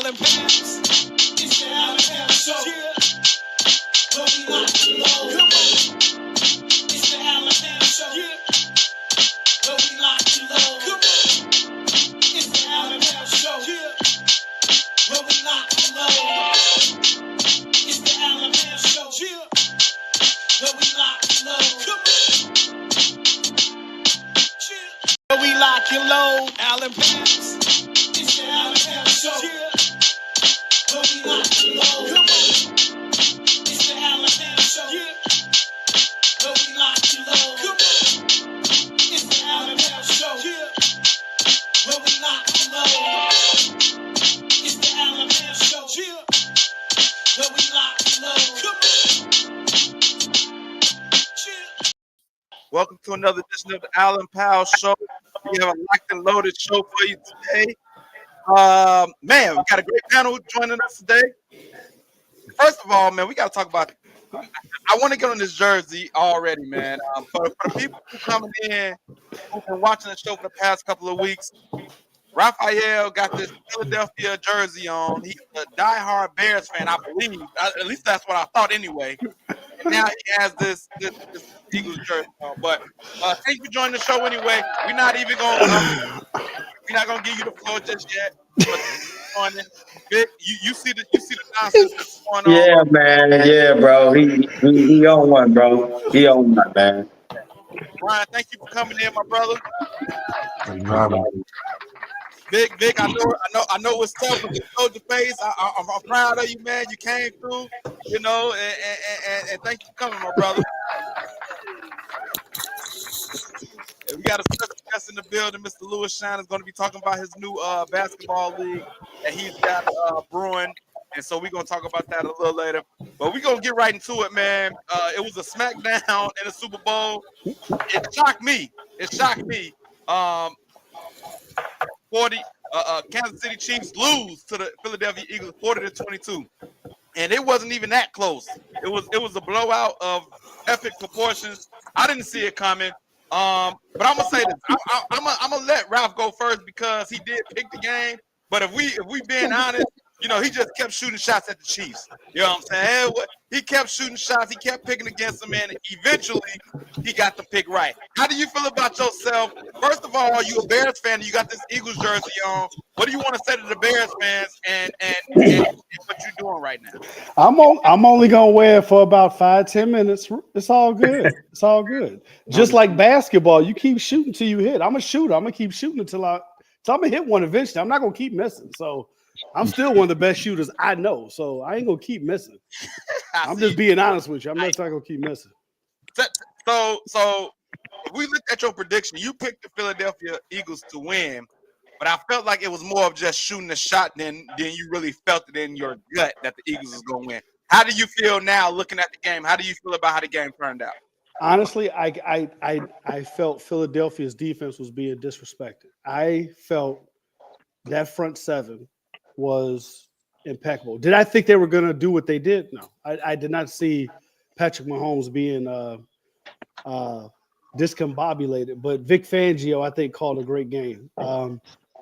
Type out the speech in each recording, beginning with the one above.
Allen Pals. It's the Allen Pals Show. Yeah. Where we lock you low. Come on. It's the Allen Pals Show. Yeah. Where we lock you low. Come on. It's the Allen Pals Show. Yeah. Where we lock you low. It's the Allen Pals Show. Yeah. Where we lock you low. Come on. Yeah. Where we lock you low. Allen Pals. It's the Allen Pals Show. Yeah. Where we lock you low. Come on. It's the Allen Pals Show. Yeah. Where we lock you low. Come on. It's the Allen Pals Show. Yeah. Where we lock you low. It's the Allen Pals Show. Yeah. Where we lock you low. Come on. Yeah. Welcome to another edition of the Allen Powell Show. We have a locked and loaded show for you today. Man, we got a great panel joining us today. First of all, man, we got to talk about. I want to get on this jersey already, man. For the people who coming in, who've been watching the show for the past couple of weeks, Raphael got this Philadelphia jersey on. He's a diehard Bears fan, I believe. At least that's what I thought anyway. And now he has this Eagles jersey on. But thank you for joining the show anyway. We're not even going to give you the floor just yet. But Vic, you see the nonsense that's going on. Yeah, man. Yeah, bro. He on one, bro. He on one, man. Brian, thank you for coming in, my brother. Vic, I know it's tough with the soldier face. I'm proud of you, man. You came through, you know, and thank you for coming, my brother. And we got a special guest in the building. Mr. Lewis Shine is going to be talking about his new basketball league that he's got brewing. And so we're going to talk about that a little later. But we're going to get right into it, man. It was a smackdown in the Super Bowl. It shocked me. Kansas City Chiefs lose to the Philadelphia Eagles 40-22. And it wasn't even that close. It was a blowout of epic proportions. I didn't see it coming. But I'm gonna say this. I'm gonna let Ralph go first because he did pick the game. But if we being honest, you know, he just kept shooting shots at the Chiefs. You know what I'm saying? He kept shooting shots. He kept picking against them, and eventually he got the pick right. How do you feel about yourself? First of all, are you a Bears fan? You got this Eagles jersey on. What do you want to say to the Bears fans and what you're doing right now? I'm only gonna wear it for about 5-10 minutes. It's all good. It's all good. Just like basketball, you keep shooting till you hit. I'm a shooter. I'm gonna keep shooting until I'm gonna hit one eventually. I'm not gonna keep missing. So I'm still one of the best shooters I know. So I ain't gonna keep missing. I'm just being honest with you. I'm not gonna keep missing. So if we look at your prediction, you picked the Philadelphia Eagles to win, but I felt like it was more of just shooting a shot than you really felt it in your gut that the Eagles is gonna win. How do you feel now looking at the game? How do you feel about how the game turned out? Honestly, I felt Philadelphia's defense was being disrespected. I felt that front seven was impeccable. Did I think they were going to do what they did? No, I did not see Patrick Mahomes being discombobulated. But Vic Fangio, I think, called a great game.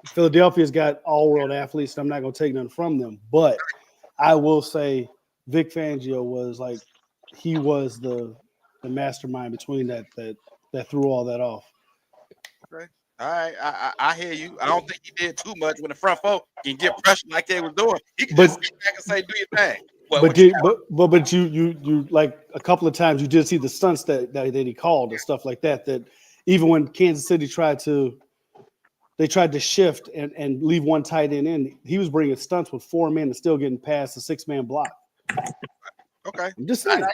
Philadelphia's got all-world athletes, and I'm not going to take nothing from them. But I will say Vic Fangio was like he was the mastermind between that threw all that off. Okay. All right, I hear you. I don't think he did too much when the front four can get pressure like they was doing. He can just sit back and say, "Do your thing." But you like a couple of times you did see the stunts that he called and stuff like that. That even when Kansas City tried to shift and leave one tight end in, he was bringing stunts with 4 men and still getting past the 6-man block. Okay, I'm just saying.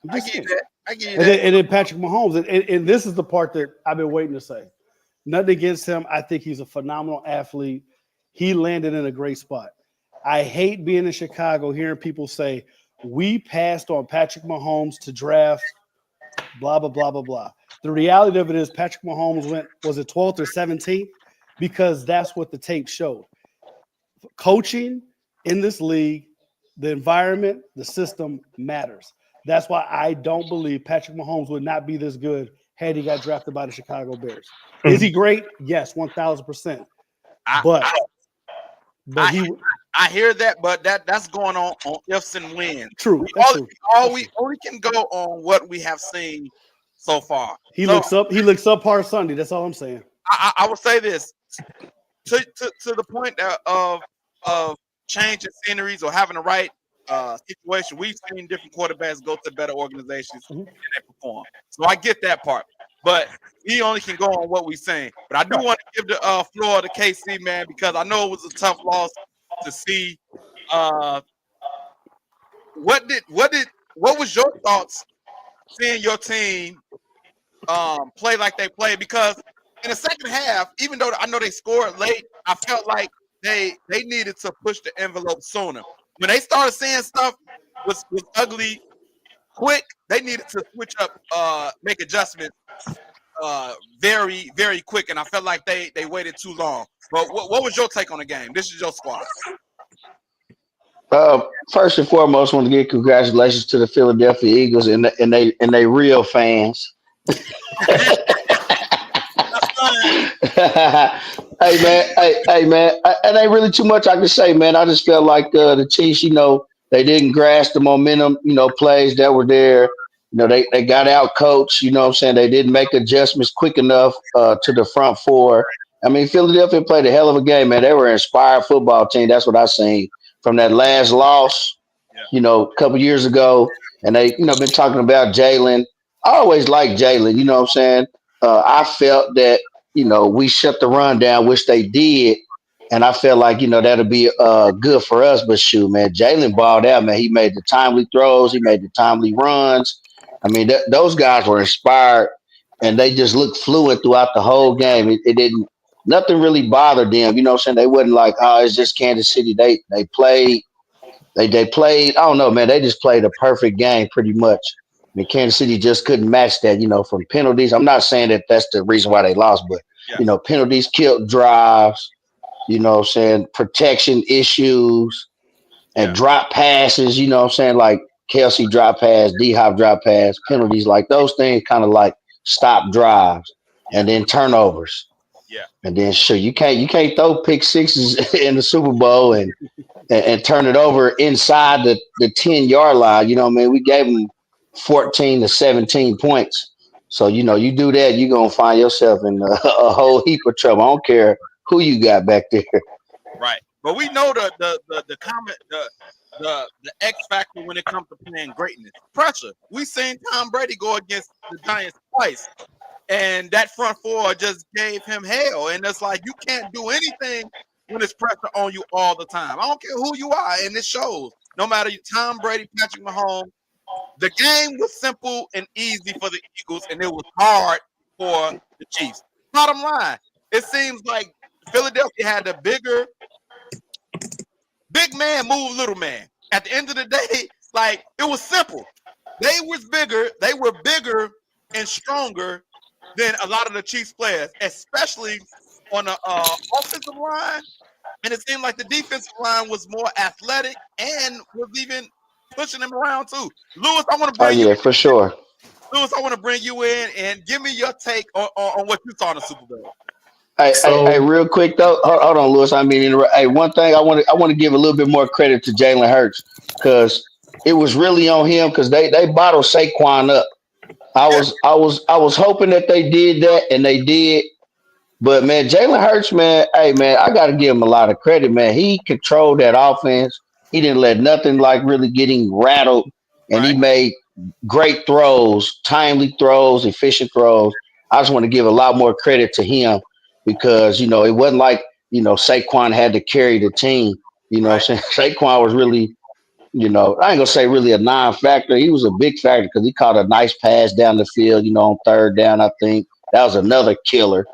I get that. And then Patrick Mahomes, and this is the part that I've been waiting to say. Nothing against him. I think he's a phenomenal athlete. He landed in a great spot. I hate being in Chicago, hearing people say, we passed on Patrick Mahomes to draft, blah, blah, blah, blah, blah. The reality of it is Patrick Mahomes was it 12th or 17th? Because that's what the tape showed. Coaching in this league, the environment, the system matters. That's why I don't believe Patrick Mahomes would not be this good had he got drafted by the Chicago Bears. Is he great? Yes, 1,000%. I I hear that, but that's going on ifs and wins. True. We That's all, true. all That's we true. only can go on what we have seen so far. He So looks up. He looks up hard Sunday. That's all I'm saying. I will say this to the point of changing sceneries or having the right situation. We've seen different quarterbacks go to better organizations Mhm. and they perform. So I get that part, but we only can go on what we've seen. But I do Right. want to give the floor to KC, man, because I know it was a tough loss to see. Uh, what was your thoughts seeing your team play like they played? Because in the second half, even though I know they scored late, I felt like they needed to push the envelope sooner. When they started seeing stuff was ugly quick, they needed to switch up, make adjustments very, very quick. And I felt like they waited too long. But what was your take on the game? This is your squad. First and foremost, I want to give congratulations to the Philadelphia Eagles and they real fans. That's fine. Hey man, it ain't really too much I can say, man. I just felt like the Chiefs, they didn't grasp the momentum, plays that were there. They got out coached, what I'm saying? They didn't make adjustments quick enough to the front four. I mean, Philadelphia played a hell of a game, man. They were an inspired football team. That's what I seen from that last loss, Yeah. a couple years ago. And they, been talking about Jalen. I always liked Jalen, you know what I'm saying? I felt that we shut the run down, which they did. And I felt like, that'll be good for us. But shoot, man, Jalen balled out, man. He made the timely throws, he made the timely runs. I mean, those guys were inspired and they just looked fluent throughout the whole game. It didn't, nothing really bothered them. You know what I'm saying? They wasn't like, oh, it's just Kansas City. They played, they played, I don't know, man. They just played a perfect game pretty much. I mean, Kansas City just couldn't match that, from penalties. I'm not saying that that's the reason why they lost, but, Yeah. penalties killed drives, what I'm saying, protection issues and Yeah. drop passes, what I'm saying, like Kelsey drop pass, D Hop drop pass, penalties, like those things kind of like stop drives Yeah. and then turnovers. Yeah. And then sure, you can't throw pick sixes in the Super Bowl and turn it over inside the 10-yard line. You know what I mean? We gave them 14 to 17 points. So, you do that, you're going to find yourself in a whole heap of trouble. I don't care who you got back there. Right. But we know the comment the X factor when it comes to playing greatness. Pressure. We seen Tom Brady go against the Giants twice. And that front four just gave him hell. And it's like you can't do anything when it's pressure on you all the time. I don't care who you are, and it shows. No matter you, Tom Brady, Patrick Mahomes, the game was simple and easy for the Eagles, and it was hard for the Chiefs. Bottom line, it seems like Philadelphia had the big man move little man. At the end of the day, like it was simple. They were bigger and stronger than a lot of the Chiefs players, especially on the offensive line. And it seemed like the defensive line was more athletic and was even pushing them around too. Lewis, I want to Oh, bring you. yeah, for sure. Lewis, I want to bring you in and give me your take on what you saw in the Super Bowl. Hey, real quick though, hold on, Lewis. I mean, hey, one thing I want to give a little bit more credit to Jalen Hurts because it was really on him because they bottled Saquon up. Yeah, I was hoping that they did that, and they did. But man, Jalen Hurts, man, hey man, I got to give him a lot of credit, man. He controlled that offense. He didn't let nothing like really getting rattled, and he right, made great throws, timely throws, efficient throws. I just want to give a lot more credit to him because it wasn't like Saquon had to carry the team. You know right. what I'm saying? Saquon was really, I ain't gonna say really a non-factor. He was a big factor because he caught a nice pass down the field, on third down. I think that was another killer.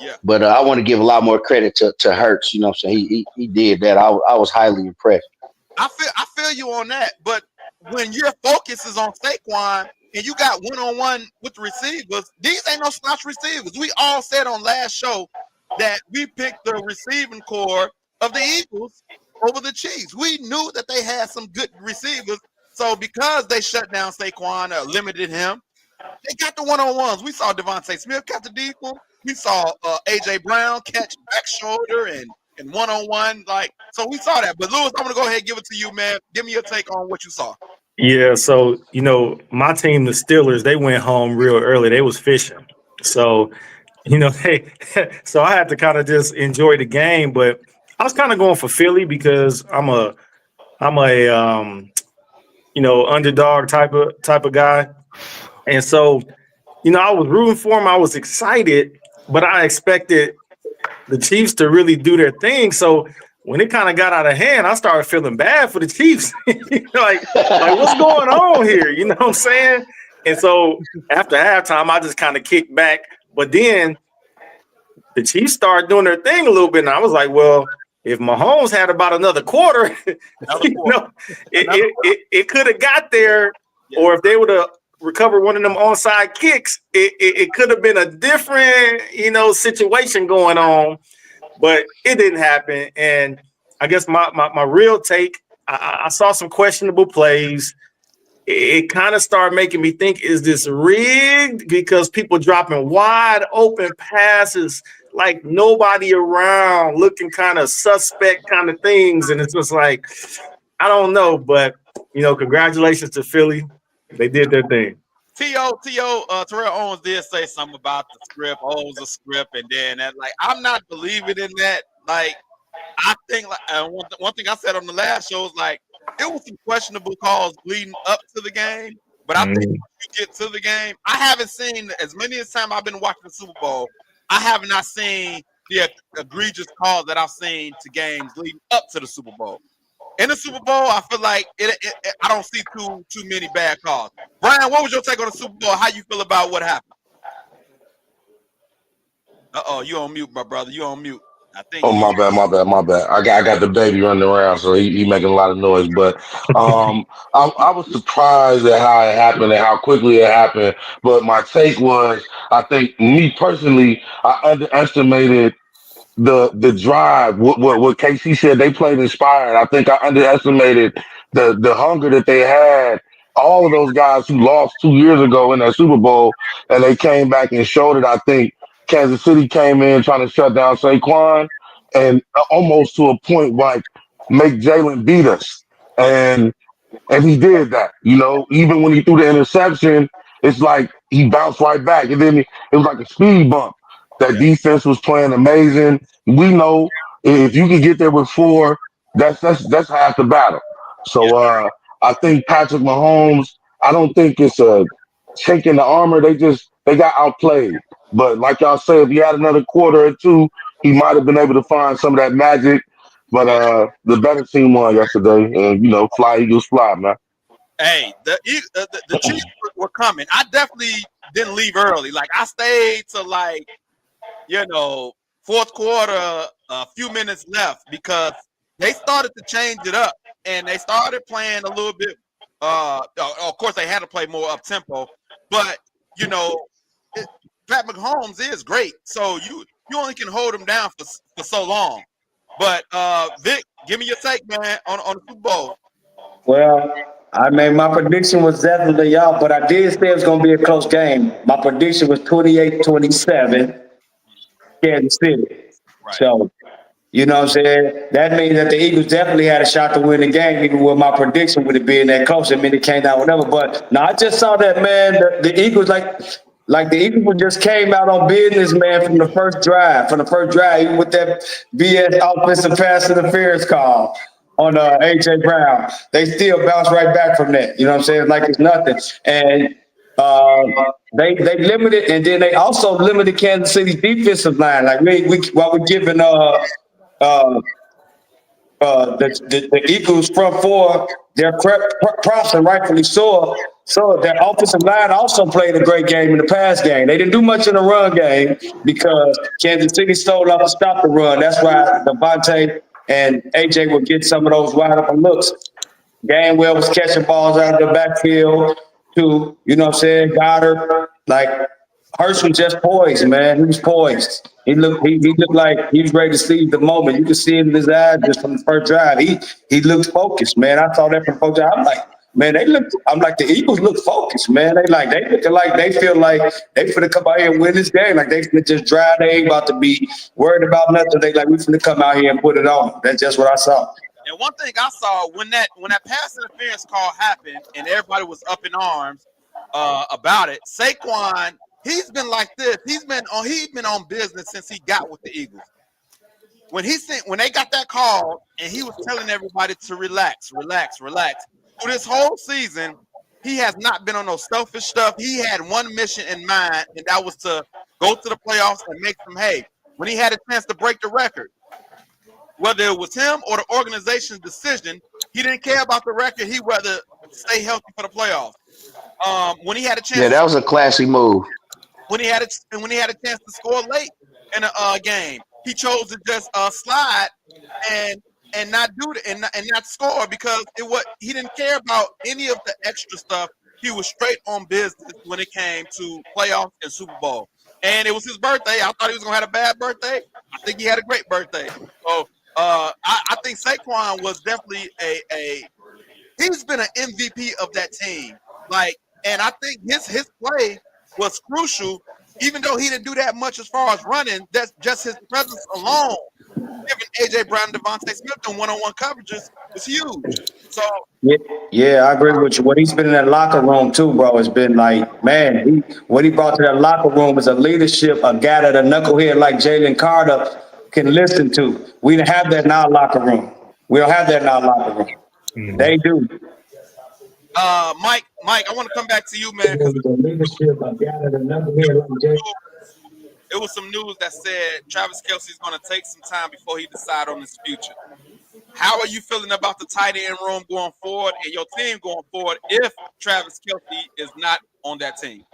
Yeah. But I want to give a lot more credit to Hurts. You know what I'm saying? He did that. I was highly impressed. I feel you on that, but when your focus is on Saquon and you got one-on-one with the receivers, these ain't no slouch receivers. We all said on last show that we picked the receiving core of the Eagles over the Chiefs. We knew that they had some good receivers, so because they shut down Saquon or limited him, they got the one-on-ones. We saw Devontae Smith catch the deep one. We saw A.J. Brown catch back shoulder and and one-on-one. Like, so we saw that. But Lewis, I'm gonna go ahead and give it to you, man. Give me your take on what you saw. Yeah, so my team, the Steelers, they went home real early. They was fishing, so hey, so I had to kind of just enjoy the game. But I was kind of going for Philly because I'm a underdog type of guy, and so I was rooting for him. I was excited, but I expected the Chiefs to really do their thing. So when it kind of got out of hand, I started feeling bad for the Chiefs. like what's going on here? You know what I'm saying? And so after halftime, I just kind of kicked back. But then the Chiefs started doing their thing a little bit, and I was like, well, if Mahomes had about another quarter, it could have got there, or if they would have recovered one of them onside kicks, it could have been a different, situation going on. But it didn't happen. And I guess my real take, I saw some questionable plays. It kind of started making me think, is this rigged? Because people dropping wide open passes, like nobody around, looking kind of suspect kind of things. And it's just like, I don't know. But, congratulations to Philly. They did their thing. Terrell Owens did say something about the script. Oh, it was a script, and then that. Like, I'm not believing in that. Like, I think one thing I said on the last show was like, it was some questionable calls leading up to the game, but I think when you get to the game, I haven't seen as many as time I've been watching the Super Bowl. I have not seen the egregious calls that I've seen to games leading up to the Super Bowl. In the Super Bowl, I feel like I don't see too many bad calls. Brian, what was your take on the Super Bowl? How you feel about what happened? You on mute, my brother. You on mute. I think. Oh, my bad. I got the baby running around, so he making a lot of noise. But I was surprised at how it happened and how quickly it happened. But my take was, I think me personally, I underestimated the drive. What KC said, they played inspired. I think I underestimated the hunger that they had. All of those guys who lost 2 years ago in that Super Bowl, and they came back and showed it. I think Kansas City came in trying to shut down Saquon, and almost to a point like make Jalen beat us. And he did that. Even when he threw the interception, it's like he bounced right back. And then it was like a speed bump. That defense was playing amazing. We know if you can get there with 4, that's half the battle. So I think Patrick Mahomes, I don't think it's a chink in the armor. They got outplayed. But like y'all say, if he had another quarter or two, he might have been able to find some of that magic. But the better team won yesterday, and fly Eagles fly, man. Hey, the Chiefs were coming. I definitely didn't leave early. Like, I stayed to fourth quarter, a few minutes left, because they started to change it up and they started playing a little bit. Of course, they had to play more up tempo, but Pat Mahomes is great, so you only can hold him down for so long. But Vic, give me your take, man, on the Super Bowl. Well, I mean, my prediction was definitely y'all, but I did say it was going to be a close game. My prediction was 28-27, Kansas City. Right. So, you know what I'm saying? That means that the Eagles definitely had a shot to win the game, even with my prediction would have been that close. I mean, it came down whatever. But no, I just saw that, man. The Eagles, like the Eagles just came out on business, man, from the first drive. Even with that BS offensive pass interference call on A.J. Brown. They still bounce right back from that. You know what I'm saying? Like it's nothing. And they limited, and then they also limited Kansas City's defensive line. Like while we're giving the Eagles front four their props, and rightfully so. So their offensive line also played a great game in the pass game. They didn't do much in the run game because Kansas City stole off to stop the run. That's why Devontae and AJ would get some of those wide open looks. Gainwell was catching balls out of the backfield to, Goddard. Like Hurst was just poised, man. He was poised. He looked like he was ready to seize the moment. You could see it in his eyes just from the first drive. He looked focused, man. I saw that from first drive. I'm like, Man, they look. I'm like the Eagles look focused, man. They looking like they feel like they finna come out here and win this game. Like they finna just drive. They ain't about to be worried about nothing. They like we finna come out here and put it on. That's just what I saw. And one thing I saw when that pass interference call happened and everybody was up in arms about it, Saquon, he's been like this. He's been on business since he got with the Eagles. When they got that call and he was telling everybody to relax. Through this whole season, he has not been on no selfish stuff. He had one mission in mind, and that was to go to the playoffs and make them hay. When he had a chance to break the record, whether it was him or the organization's decision, he didn't care about the record. He rather stay healthy for the playoffs. When he had a chance, Yeah, that was a classy move. when he had a chance to score late in a game, he chose to just slide and not do it and not score because he didn't care about any of the extra stuff. He was straight on business when it came to playoffs and Super Bowl. And it was his birthday. I thought he was gonna have a bad birthday. I think he had a great birthday. So I think Saquon was definitely he's been an MVP of that team. And I think his play was crucial, even though he didn't do that much as far as running. That's just his presence alone, giving AJ Brown and Devontae Smith in one-on-one coverages was huge. So Yeah, I agree with you. What he's been in that locker room too, bro, has been like, man, what he brought to that locker room is a leadership, a guy that a knucklehead like Jalen Carter can listen to. We don't have that in our locker room. We don't have that in our locker room. They do. Mike, I want to come back to you, man, because Leadership, a guy that a knucklehead like Jalen. it was some news that said Travis Kelce's going to take some time before he decide on his future. How are you feeling about the tight end room going forward and your team going forward if Travis Kelce is not on that team?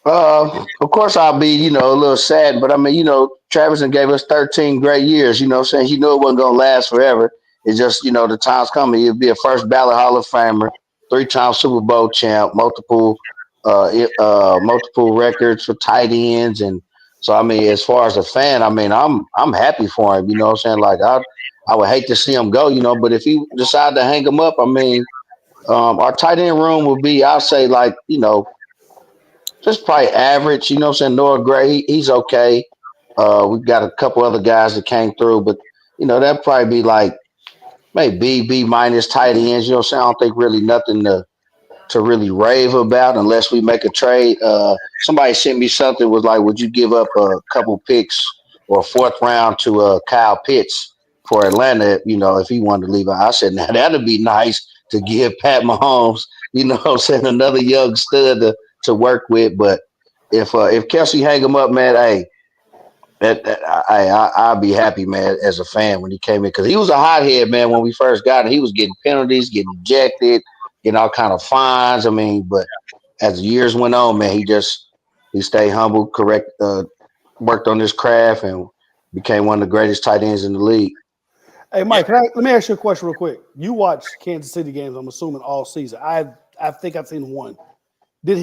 Of course, I'll be, a little sad, but I mean, Travis gave us 13 great years. You know what I'm saying? He knew it wasn't going to last forever. It's just, the time's coming. He'll be a first ballot Hall of Famer, 3-time Super Bowl champ, multiple records for tight ends. And so, I mean, as far as a fan, I mean, I'm happy for him. You know what I'm saying? Like, I would hate to see him go, but if he decide to hang him up, I mean, our tight end room would be, I'll say, like, just probably average. You know what I'm saying? Noah Gray, he's okay. We've got a couple other guys that came through, but, that'd probably be like maybe B minus tight ends. You know what I'm saying? I don't think really nothing to really rave about unless we make a trade. Somebody sent me something was like, would you give up a couple picks or a fourth round to Kyle Pitts for Atlanta, if he wanted to leave? I said, now that'd be nice to give Pat Mahomes, what I'm saying, another young stud to work with. But if Kelsey hang him up, man, hey, I'll be happy, man, as a fan when he came in because he was a hothead, man. When we first got him, he was getting penalties, getting ejected, getting all kind of fines. I mean, but as the years went on, man, he stayed humble, worked on his craft, and became one of the greatest tight ends in the league. Hey, Mike, let me ask you a question real quick. You watch Kansas City games, I'm assuming, all season. I think I've seen one. Did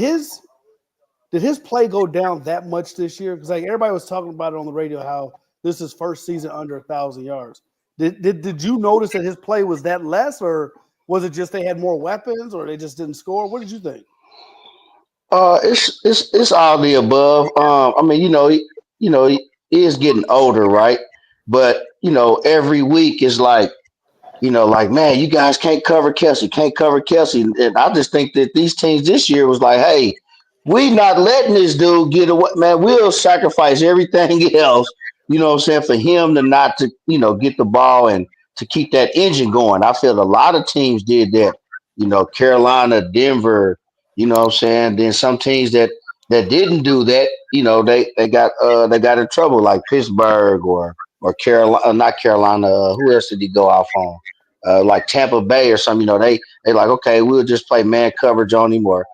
his play go down that much this year? Because everybody was talking about it on the radio how this is first season under 1,000 yards. Did you notice that his play was that less, or was it just they had more weapons, or they just didn't score? What did you think? It's all the above. I mean, he is getting older, right? But every week is like, man, you guys can't cover Kelsey. And I just think that these teams this year was like, hey, we not letting this dude get away, man. We'll sacrifice everything else, what I'm saying, for him to not to, get the ball and to keep that engine going. I feel a lot of teams did that, Carolina, Denver, what I'm saying. Then some teams that didn't do that, they got in trouble, like Pittsburgh or Carolina, not Carolina. Who else did he go off on? Like Tampa Bay or something. They like, okay, we'll just play man coverage on him or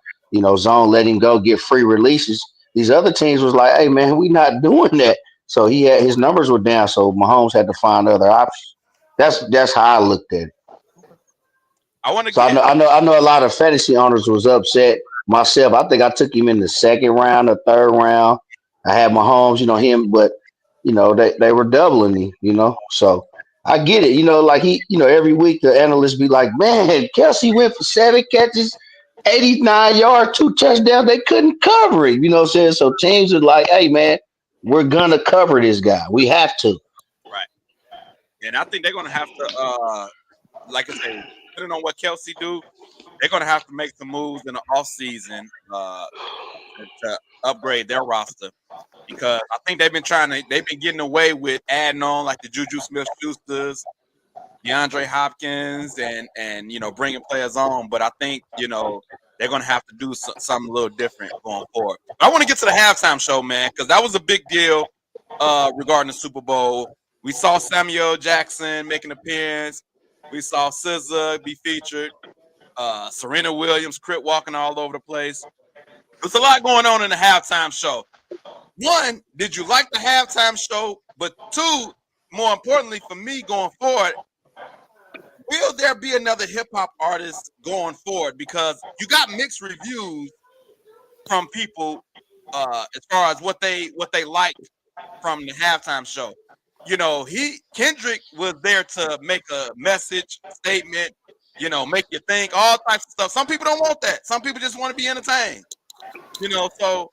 zone, let him go, get free releases. These other teams was like, hey man, we not doing that. So his numbers were down. So Mahomes had to find other options. That's how I looked at it. I want to So get I know a lot of fantasy owners was upset. Myself, I think I took him in the second round or third round. I had Mahomes, him, but they were doubling him, So I get it. Like every week the analysts be like, man, Kelsey went for 7 catches, 89 yards, 2 touchdowns. They couldn't cover it. You know what I'm saying? So teams are like, hey, man, we're going to cover this guy. We have to. Right. And I think they're gonna have to, like I say, depending on what Kelsey do, they're gonna have to make some moves in the offseason to upgrade their roster because I think they've been getting away with adding on like the Juju Smith-Schusters, DeAndre Hopkins, and bringing players on. But I think they're gonna have to do something a little different going forward. But I want to get to the halftime show, man, because that was a big deal regarding the Super Bowl. We saw Samuel Jackson make an appearance. We saw SZA be featured. Serena Williams, crit walking all over the place. There's a lot going on in the halftime show. One, did you like the halftime show? But two, more importantly for me going forward, will there be another hip hop artist going forward? Because you got mixed reviews from people as far as what they like from the halftime show. Kendrick was there to make a message, statement, make you think, all types of stuff. Some people don't want that. Some people just want to be entertained. So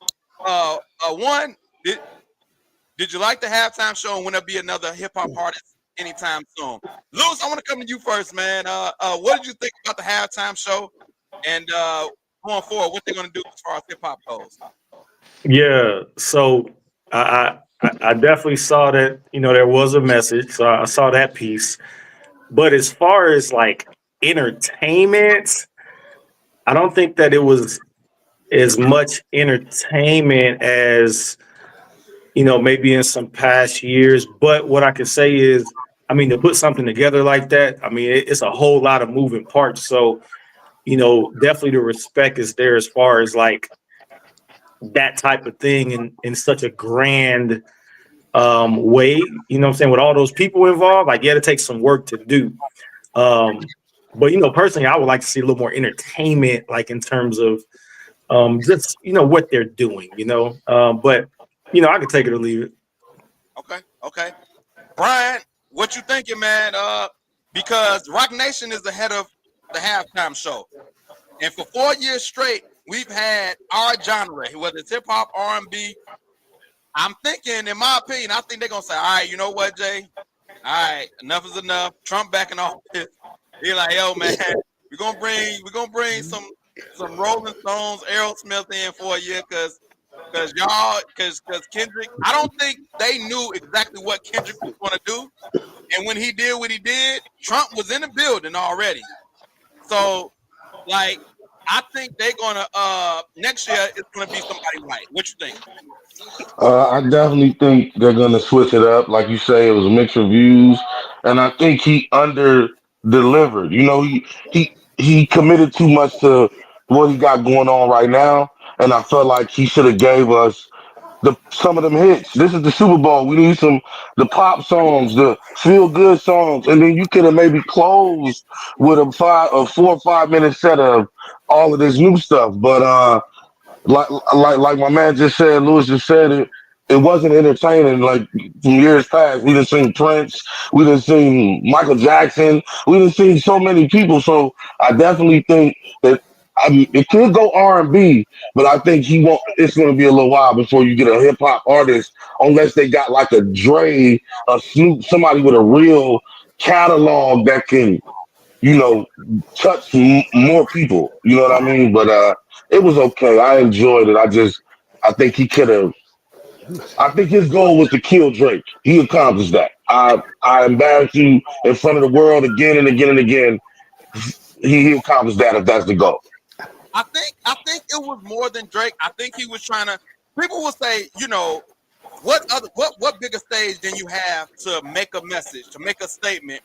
one, did you like the halftime show, and will there be another hip hop artist anytime soon? Lewis, I want to come to you first, man. What did you think about the halftime show, and going forward, what they're going to do as far as hip hop goes? Yeah, so I definitely saw that, there was a message. So I saw that piece. But as far as like entertainment, I don't think that it was as much entertainment as, maybe in some past years. But what I can say is, to put something together like that, it's a whole lot of moving parts. So, definitely the respect is there as far as like that type of thing in such a grand way, what I'm saying, with all those people involved. Like, yeah, it takes some work to do. But personally, I would like to see a little more entertainment, like in terms of just what they're doing, but I could take it or leave it. Okay. Brian, what you thinking, man? Because Rock Nation is ahead of the halftime show, and for 4 years straight, we've had our genre, whether it's hip hop, R&B. I'm thinking, in my opinion, I think they're gonna say, all right, you know what, Jay? All right, enough is enough. Trump backing off this. He's like, yo, man, we're gonna bring some Rolling Stones, Aerosmith in for a year, cause Kendrick. I don't think they knew exactly what Kendrick was gonna do, and when he did what he did, Trump was in the building already. So, like, I think they're gonna next year it's gonna be somebody white. What you think? I definitely think they're gonna switch it up. Like you say, it was mixed reviews, and I think he under delivered. He committed too much to what he got going on right now, and I felt like he should have gave us some of them hits. This is the Super Bowl. We need the pop songs, the feel good songs, and then you could have maybe closed with a 4 or 5 minute set of all of this new stuff. But like my man just said, Lewis just said it. It wasn't entertaining. Like from years past, we done seen Prince, we done seen Michael Jackson, we done seen so many people. So I definitely think that it could go R&B, but I think he won't. It's going to be a little while before you get a hip hop artist, unless they got like a Dre, a Snoop, somebody with a real catalog that can, you know, touch more people. You know what I mean? But it was okay. I enjoyed it. I think he could have. I think his goal was to kill Drake. He accomplished that. I embarrass you in front of the world again and again and again. He accomplished that if that's the goal. I think it was more than Drake. I think he was trying to. People will say, what bigger stage than you have to make a message, to make a statement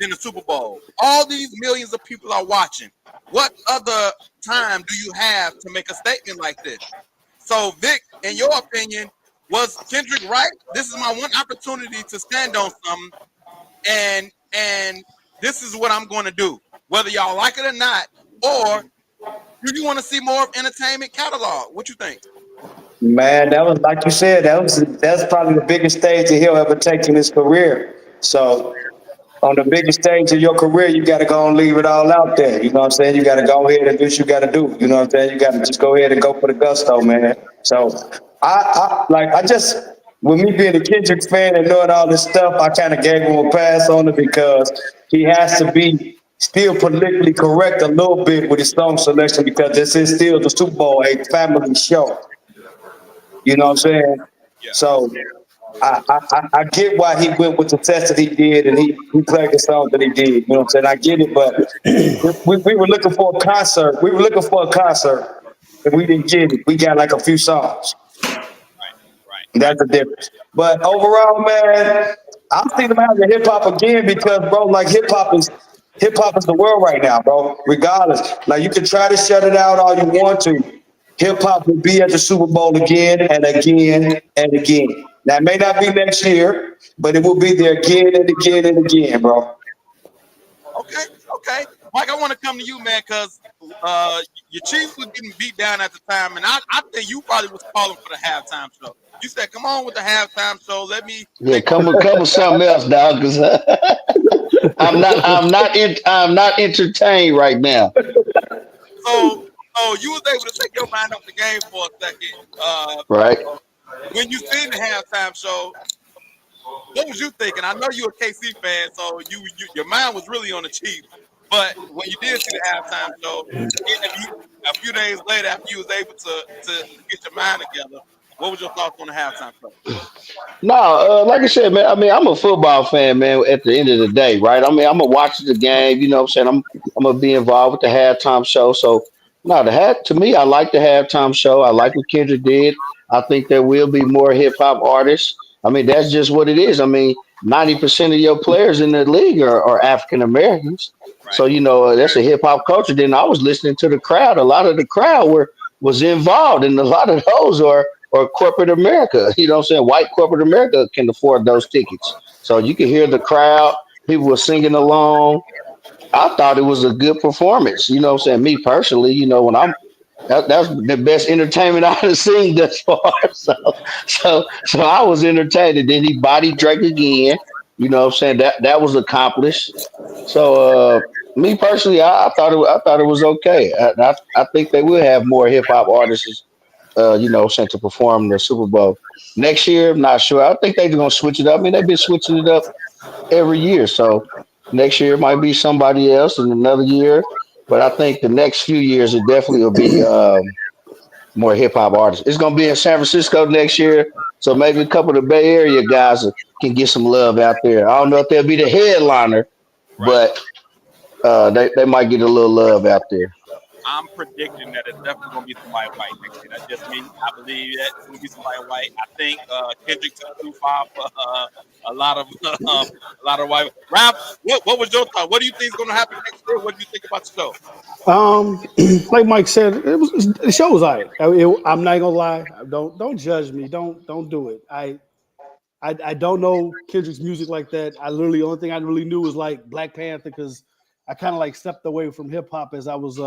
in the Super Bowl? All these millions of people are watching. What other time do you have to make a statement like this? So, Vic, in your opinion, was Kendrick right? This is my one opportunity to stand on something, and this is what I'm going to do, whether y'all like it or not. Or do you want to see more of entertainment catalog? What you think? Man, that was like you said. That's probably the biggest stage that he'll ever take in his career. So on the biggest stage of your career, you got to go and leave it all out there. You know what I'm saying? You got to go ahead and do what you got to do. You know what I'm saying? You got to just go ahead and go for the gusto, man. So I just, with me being a Kendrick fan and knowing all this stuff, I kind of gave him a pass on it because he has to be still politically correct a little bit with his song selection because this is still the Super Bowl, a family show. You know what I'm saying? Yeah. So I get why he went with the test that he did and he played the song that he did. You know what I'm saying? I get it, but we were looking for a concert. We were looking for a concert and we didn't get it. We got like a few songs. Right. That's the difference. But overall, man, I'm thinking about the hip hop again because, bro, like hip hop is the world right now, bro. Regardless, like you can try to shut it out all you want to. Hip hop will be at the Super Bowl again and again and again. Now, it may not be next year, but it will be there again and again and again, bro. Okay. Mike, I want to come to you, man, because your Chiefs was getting beat down at the time, and I think you probably was calling for the halftime show. You said, "Come on with the halftime show. Let me." Yeah, come with something else, dog. Because I'm not entertained right now. So you was able to take your mind off the game for a second. Right. When you seen the halftime show, what was you thinking? I know you're a KC fan, so your mind was really on the Chiefs. But when you did see the halftime show, a few days later, after you was able to get your mind together, what was your thoughts on the halftime show? No, like I said, man. I mean, I'm a football fan, man. At the end of the day, right? I mean, I'm gonna watch the game. You know what I'm saying? I'm gonna be involved with the halftime show. So, no, to me, I like the halftime show. I like what Kendrick did. I think there will be more hip hop artists. I mean, that's just what it is. I mean, 90% of your players in the league are African Americans. So you know that's a hip hop culture. Then I was listening to the crowd. A lot of the crowd was involved, and a lot of those are corporate America. You know what I'm saying? White corporate America can afford those tickets. So you can hear the crowd. People were singing along. I thought it was a good performance. You know what I'm saying? Me personally, you know, when that's the best entertainment I've seen thus far. So I was entertained. And then he body Drake again. You know what I'm saying? That was accomplished. So me personally, I thought it was okay. I think they will have more hip hop artists, you know, sent to perform the Super Bowl next year. I'm not sure. I think they're gonna switch it up. I mean, they've been switching it up every year. So next year it might be somebody else, and another year. But I think the next few years it definitely will be more hip hop artists. It's gonna be in San Francisco next year, so maybe a couple of the Bay Area guys can get some love out there. I don't know if they'll be the headliner, Right. but they might get a little love out there. I'm predicting that it's definitely going to be somebody white next year. That's just me. I believe that it's going to be somebody white. I think Kendrick took too far for a lot of white. Ralph, what was your thought? What do you think is going to happen next year? What do you think about the show? Like Mike said, the show was alright. I'm not gonna lie. Don't judge me. Don't do it. I don't know Kendrick's music like that. The only thing I really knew was like Black Panther because I kind of like stepped away from hip hop as I was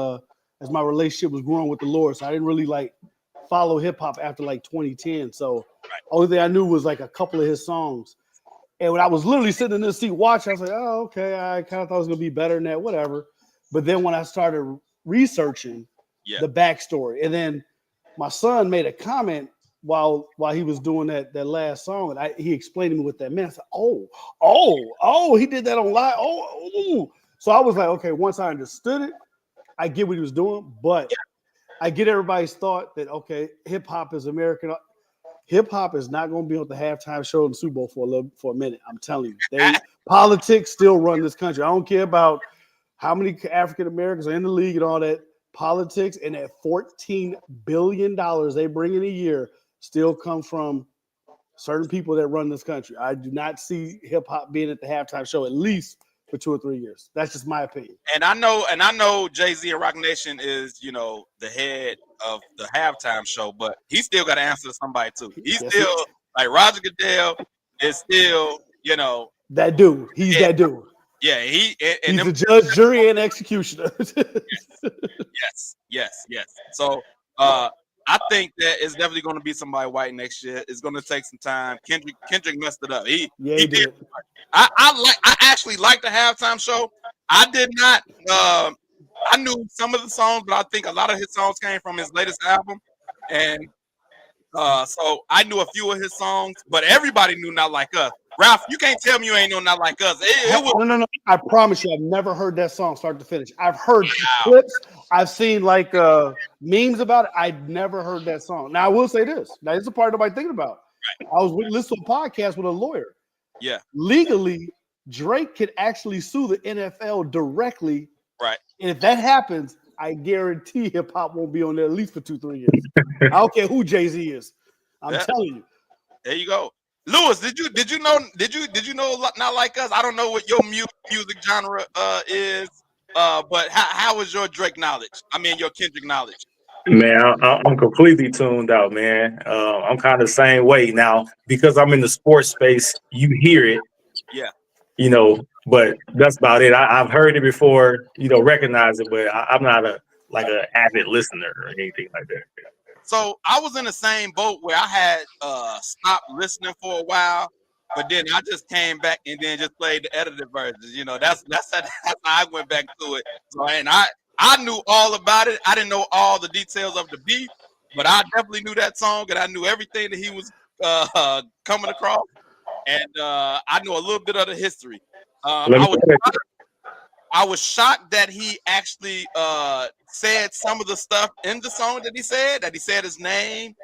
as my relationship was growing with the Lord. So I didn't really like follow hip hop after like 2010. So only thing I knew was like a couple of his songs. And when I was literally sitting in this seat watching, I was like, oh, okay, I kind of thought it was gonna be better than that, whatever. But then when I started researching the backstory, and then my son made a comment while he was doing that last song, and he explained to me what that meant. I said, oh, he did that on live. Oh. So I was like, okay, once I understood it, I get what he was doing, but I get everybody's thought that, okay, hip hop is American. Hip hop is not going to be on the halftime show in the Super Bowl for a minute. I'm telling you, politics still run this country. I don't care about how many African Americans are in the league and all that. Politics and that $14 billion they bring in a year still come from certain people that run this country. I do not see hip hop being at the halftime show at least for 2 or 3 years. That's just my opinion. And I know Jay-Z and Rock Nation is, you know, the head of the halftime show, but he still got to answer to somebody too. He's still like Roger Goodell is still, you know, that dude. He's that dude. Yeah, he's the judge, jury, and executioner. Yes. So I think that it's definitely going to be somebody white next year. It's going to take some time. Kendrick messed it up. He did. I actually liked the halftime show. I did not. I knew some of the songs, but I think a lot of his songs came from his latest album, and so I knew a few of his songs. But everybody knew "Not Like Us." Ralph, you can't tell me you ain't know "Not Like Us." It was No. I promise you, I've never heard that song start to finish. I've heard clips. I've seen like memes about it. I'd never heard that song. Now I will say this. Now it's a part nobody thinking about. Right. I was listening to a podcast with a lawyer. Yeah. Legally, Drake could actually sue the NFL directly. Right. And if that happens, I guarantee hip hop won't be on there at least for 2-3 years. I don't care who Jay-Z is. I'm telling you. There you go. Lewis, did you know Not Like Us? I don't know what your music genre is, but how is your Drake knowledge? I mean your Kendrick knowledge. Man, I'm completely tuned out, man. I'm kind of the same way now because I'm in the sports space. You hear it, yeah. You know, but that's about it. I've heard it before, you know, recognize it, but I'm not an avid listener or anything like that. So I was in the same boat where I had stopped listening for a while, but then I just came back and then just played the edited versions. You know, that's how I went back to it. So and I knew all about it. I didn't know all the details of the beat, but I definitely knew that song and I knew everything that he was coming across. And I knew a little bit of the history. I was shocked that he actually said some of the stuff in the song that he said his name.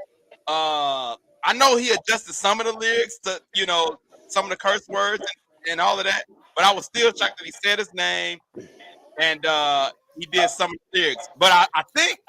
I know he adjusted some of the lyrics to, you know, some of the curse words and all of that, but I was still shocked that he said his name and he did some of the lyrics. But I think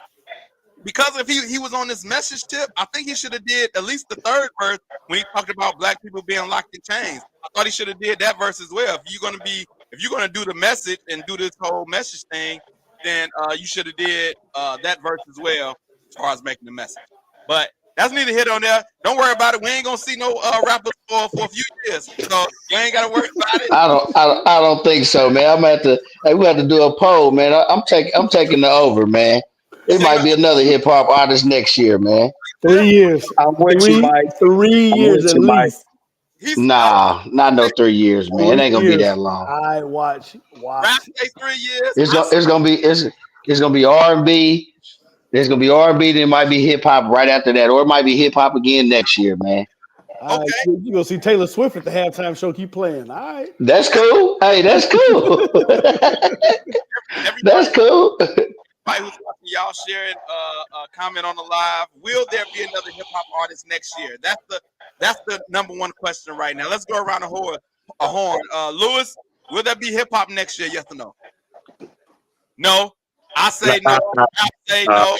because if he was on this message tip, I think he should have did at least the third verse when he talked about black people being locked in chains. I thought he should have did that verse as well. If you're gonna do the message and do this whole message thing, then you should have did that verse as well as far as making the message. But that's neither here nor there. Don't worry about it. We ain't gonna see no rappers for a few years, so you ain't gotta worry about it. I don't think so, man. I'm gonna have to. Hey, we have to do a poll, man. I'm taking the over, man. It might be another hip hop artist next year, man. 3 years. I'm with you, Mike. 3 years at least. Nah, not no 3 years, man. It ain't gonna be that long. I watch. Rap say 3 years. It's gonna be R&B. There's gonna be R&B. Then it might be hip hop right after that, or it might be hip hop again next year, man. Okay. You gonna see Taylor Swift at the halftime show. Keep playing. All right. That's cool. Hey, that's cool. That's cool. Everybody who's watching, y'all sharing comment on the live. Will there be another hip hop artist next year? That's the number one question right now. Let's go around a horn. Lewis, will there be hip hop next year? Yes or no? No. I say no. I say no.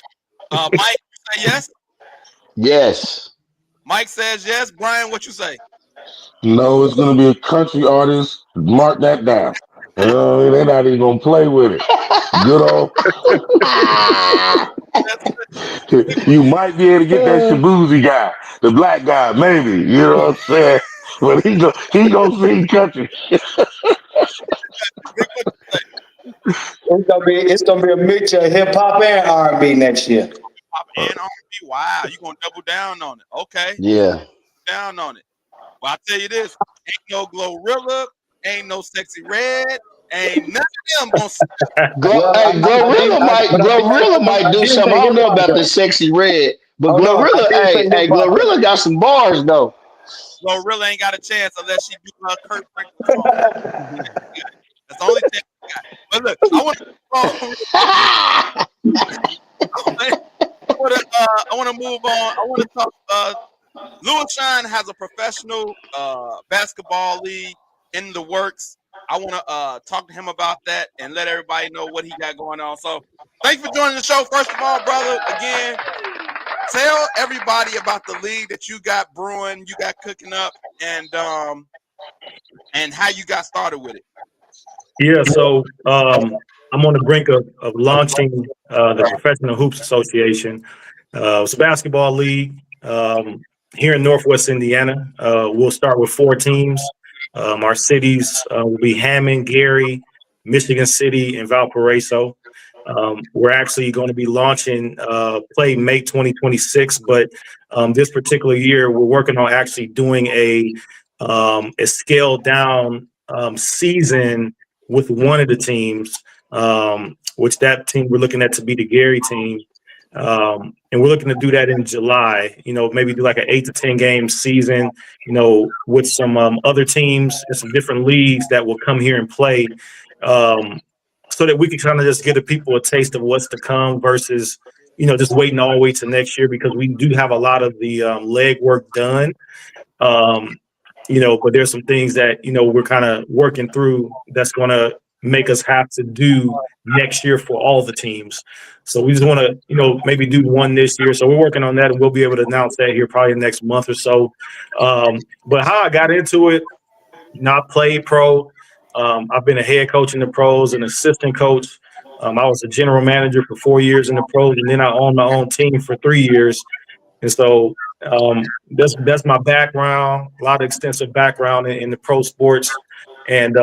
Mike, you say yes? Yes. Mike says yes. Brian, what you say? No, it's gonna be a country artist. Mark that down. They're not even gonna play with it. Good old. You might be able to get that Shabuzi guy, the black guy, maybe. You know what I'm saying? But he gonna sing country. It's gonna be a mixture of hip hop and R&B next year. Hip hop and R&B. Wow, you gonna double down on it? Okay. Yeah. Down on it. Well, I tell you this: ain't no Glorilla, ain't no Sexy Red, ain't none of them gonna. Glorilla might do something. I don't know about the Sexy Red, but Glorilla, Glorilla got some bars though. Glorilla ain't got a chance unless she do her Kurt Franklin song. That's the only thing I got. But look, I want to move on. I want to talk. Louis Shine has a professional basketball league in the works. I want to talk to him about that and let everybody know what he got going on. So thanks for joining the show. First of all, brother, again, tell everybody about the league that you got brewing, you got cooking up, and how you got started with it. Yeah, so I'm on the brink of launching the Professional Hoops Association. It's a basketball league here in Northwest Indiana. We'll start with 4 teams. Our cities will be Hammond, Gary, Michigan City, and Valparaiso. We're actually going to be launching play May 2026, but this particular year we're working on actually doing a scaled down season with one of the teams, which that team we're looking at to be the Gary team. And we're looking to do that in July, maybe do like an 8 to 10 game season, with some other teams and some different leagues that will come here and play, so that we can kind of just give the people a taste of what's to come versus, just waiting all the way to next year, because we do have a lot of the leg work done. But there's some things that, we're kind of working through that's going to make us have to do next year for all the teams. So we just want to, maybe do one this year. So we're working on that, and we'll be able to announce that here probably next month or so. But how I got into it, I played pro. I've been a head coach in the pros, an assistant coach. I was a general manager for 4 years in the pros, and then I owned my own team for 3 years. And so that's my background, a lot of extensive background in the pro sports. And,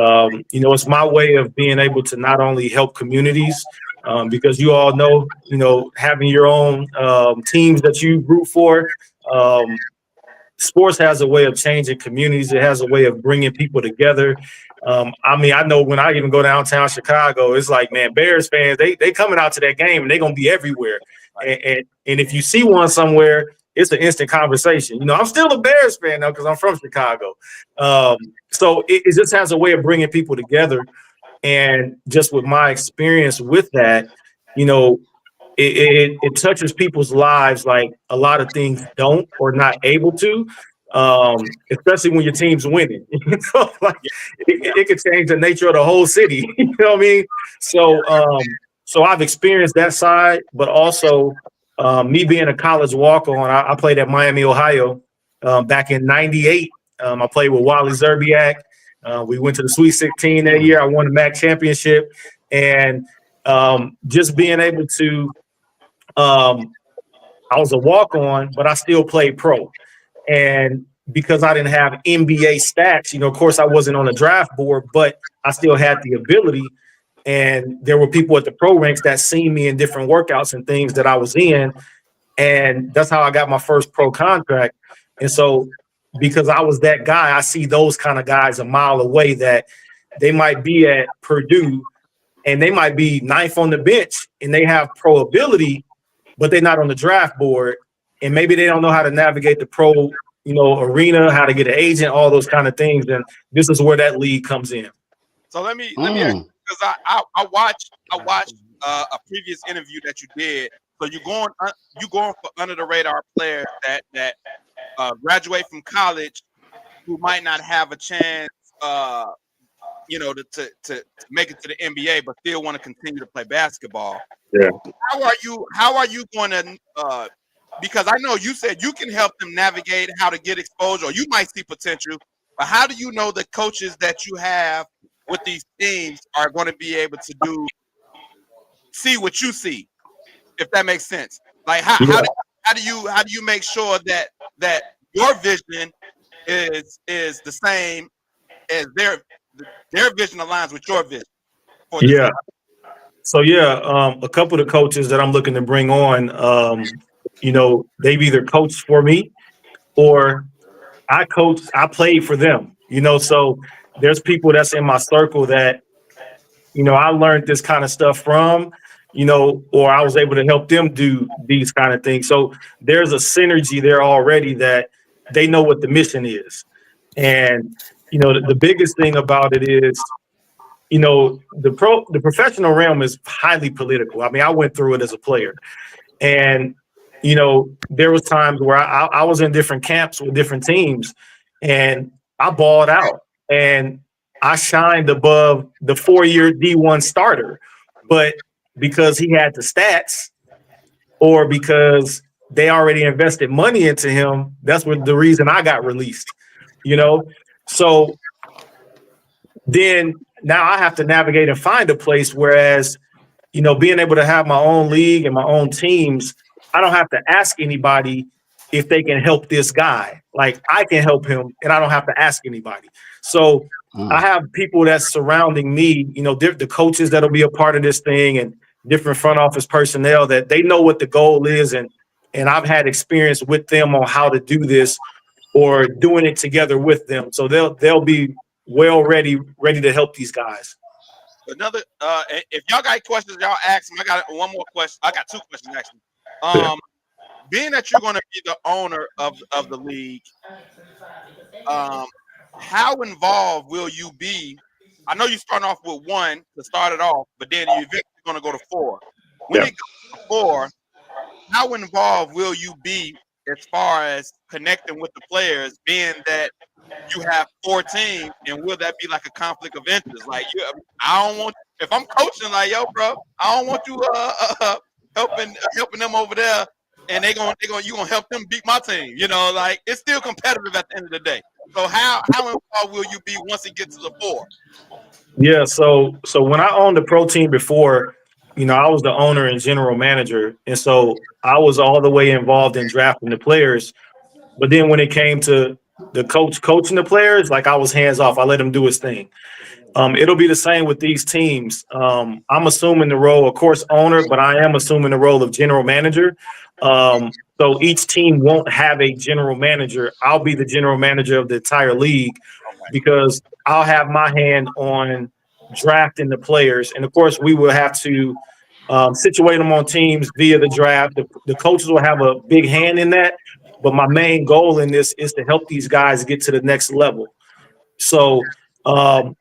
it's my way of being able to not only help communities, because you all know, having your own teams that you root for, sports has a way of changing communities. It has a way of bringing people together. I know when I even go downtown Chicago, it's like, man, Bears fans, they coming out to that game and they're going to be everywhere. And if you see one somewhere, it's an instant conversation. I'm still a Bears fan now because I'm from Chicago. So it just has a way of bringing people together. And just with my experience with that, it touches people's lives like a lot of things don't or not able to, especially when your team's winning. It could change the nature of the whole city. You know what I mean? So I've experienced that side, but also me being a college walk-on, I played at Miami, Ohio back in '98. I played with Wally Zerbiak. We went to the Sweet 16 that year. I won the MAC championship. And just being able to I was a walk-on, but I still played pro. And because I didn't have NBA stats, of course I wasn't on the draft board, but I still had the ability. And there were people at the pro ranks that seen me in different workouts and things that I was in. And that's how I got my first pro contract. And so because I was that guy, I see those kind of guys a mile away that they might be at Purdue and they might be ninth on the bench and they have pro ability, but they're not on the draft board. And maybe they don't know how to navigate the pro, arena, how to get an agent, all those kind of things. And this is where that league comes in. So let me ask, because I watched a previous interview that you did. So you're going for under the radar players that graduate from college who might not have a chance, to make it to the NBA, but still want to continue to play basketball. Yeah. How are you going to? Because I know you said you can help them navigate how to get exposure, or you might see potential. But how do you know the coaches that you have with these teams are going to be able to see what you see, if that makes sense? Like how do you make sure that your vision is the same as their vision aligns with your vision? Yeah. So a couple of the coaches that I'm looking to bring on, they've either coached for me or I played for them. So there's people that's in my circle that, I learned this kind of stuff from, or I was able to help them do these kind of things. So there's a synergy there already that they know what the mission is. And, the biggest thing about it is, the professional realm is highly political. I mean, I went through it as a player. And, there was times where I was in different camps with different teams and I balled out and I shined above the 4-year D1 starter. But because he had the stats or because they already invested money into him, that's the reason I got released, So then now I have to navigate and find a place. Whereas, being able to have my own league and my own teams, I don't have to ask anybody if they can help this guy. Like I can help him and I don't have to ask anybody. So I have people that's surrounding me, the coaches that'll be a part of this thing and different front office personnel that they know what the goal is, and I've had experience with them on how to do this or doing it together with them. So they'll be ready to help these guys. Another, if y'all got questions, y'all ask them. I got one more question. I got two questions actually. Being that you're going to be the owner of the league, how involved will you be? I know you're starting off with one to start it off, but then you're eventually going to go to four. When it goes to four, how involved will you be as far as connecting with the players, being that you have 4 teams, and will that be like a conflict of interest? Like, I don't want, if I'm coaching, like, yo, bro, I don't want you helping them over there, and you gonna help them beat my team. You know, like, it's still competitive at the end of the day. So how involved will you be once it gets to the 4? Yeah, so when I owned the pro team before, I was the owner and general manager, and so I was all the way involved in drafting the players. But then when it came to the coaching the players, like, I was hands off. I let him do his thing. It'll be the same with these teams. I'm assuming the role, of course, owner, but I am assuming the role of general manager. So each team won't have a general manager. I'll be the general manager of the entire league because I'll have my hand on drafting the players. And of course, we will have to situate them on teams via the draft. The coaches will have a big hand in that. But my main goal in this is to help these guys get to the next level. So, I'll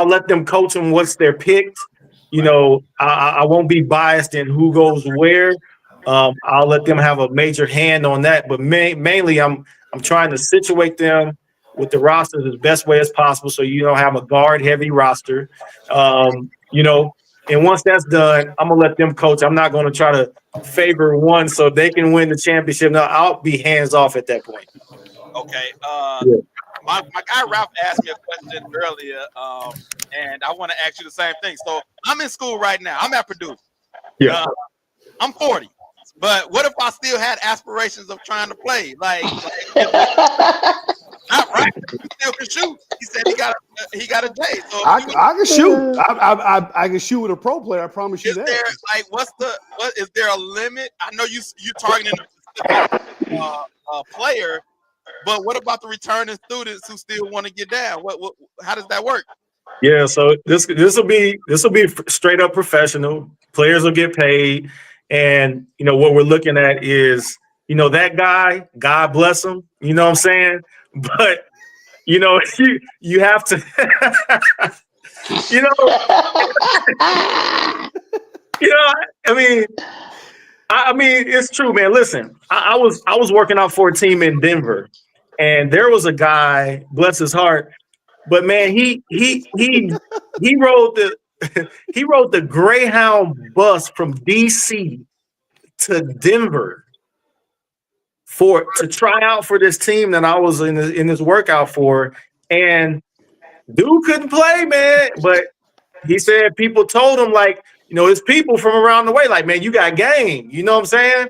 let them coach them once they're picked. I won't be biased in who goes where. I'll let them have a major hand on that. But mainly, I'm trying to situate them with the rosters as best way as possible, so you don't have a guard heavy roster. And once that's done, I'm gonna let them coach. I'm not gonna try to favor one so they can win the championship. No, I'll be hands off at that point. Okay. My guy Ralph asked me a question earlier, and I want to ask you the same thing. So I'm in school right now. I'm at Purdue. Yeah. I'm 40. But what if I still had aspirations of trying to play? Like not right. He still can shoot. He said he got a J. So I can shoot. I can shoot with a pro player. I promise you that. There, like, what is there a limit? I know you targeting a specific player, but what about the returning students who still want to get down? How does that work? Yeah, so this will be straight up professional. Players will get paid, and what we're looking at is that guy. God bless him. You know what I'm saying? But you have to. I mean, it's true, man. Listen, I was working out for a team in Denver, and there was a guy, bless his heart, but man, he rode the he rode the Greyhound bus from DC to Denver to try out for this team that I was in this workout for, and dude couldn't play, man. But he said people told him, like, it's people from around the way, like, man, you got game. You know what I'm saying?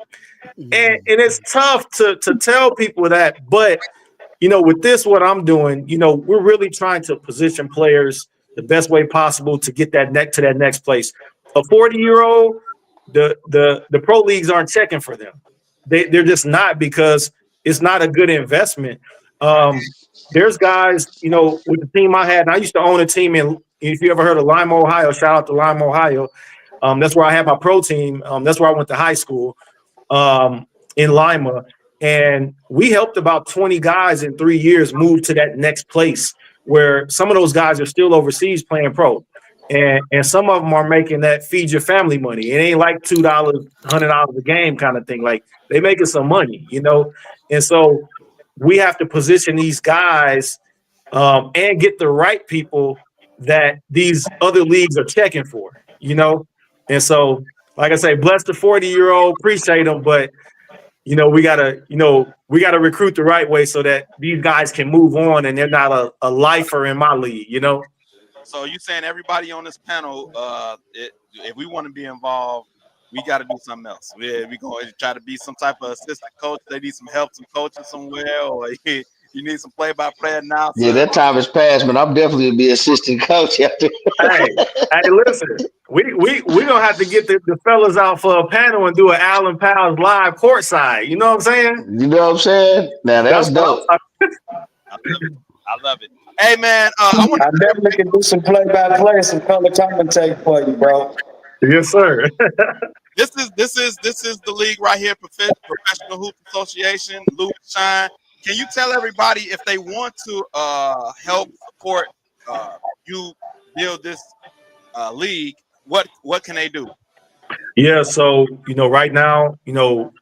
And it's tough to tell people that, but with this, what I'm doing, we're really trying to position players the best way possible to get that next place. A 40-year-old, the pro leagues aren't checking for them. They're just not, because it's not a good investment. There's guys, with the team I had, and I used to own a team if you ever heard of Lima, Ohio, shout out to Lima, Ohio. That's where I had my pro team. That's where I went to high school, in Lima. And we helped about 20 guys in 3 years move to that next place, where some of those guys are still overseas playing pro. And some of them are making that feed your family money. It ain't like $2, $100 a game kind of thing. Like, they making some money, And so we have to position these guys and get the right people that these other leagues are checking for, And so, like I say, bless the 40-year-old, appreciate them, but we gotta recruit the right way so that these guys can move on and they're not a lifer in my league, So you saying everybody on this panel, if we want to be involved, we got to do something else. We going to try to be some type of assistant coach. They need some help, some coaching somewhere, or You need some play-by-play Yeah, announcer. that time has passed, but I'm definitely gonna be assistant coach after. Hey, listen, we gonna have to get the fellas out for a panel and do an Allen Powell's live courtside. You know what I'm saying? You know what I'm saying? Now That's that's what I'm dope. talking. I love it. I love it. Hey man, I want I definitely can do some play-by-play, some color commentating for you, bro. Yes, sir. this is the league right here, Professional Hoop Association, Louis Shine. Can you tell everybody if they want to help support you build this league, what can they do? Yeah, so right now,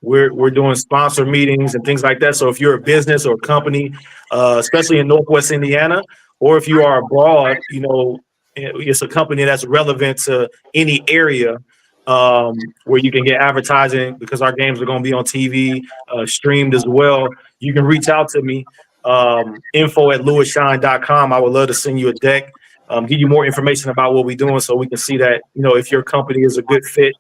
we're doing sponsor meetings and things like that. So if you're a business or a company, especially in Northwest Indiana, or if you are abroad, it's a company that's relevant to any area where you can get advertising because our games are going to be on TV, streamed as well. You can reach out to me, info@louisshine.com. I would love to send you a deck, give you more information about what we're doing so we can see that, if your company is a good fit.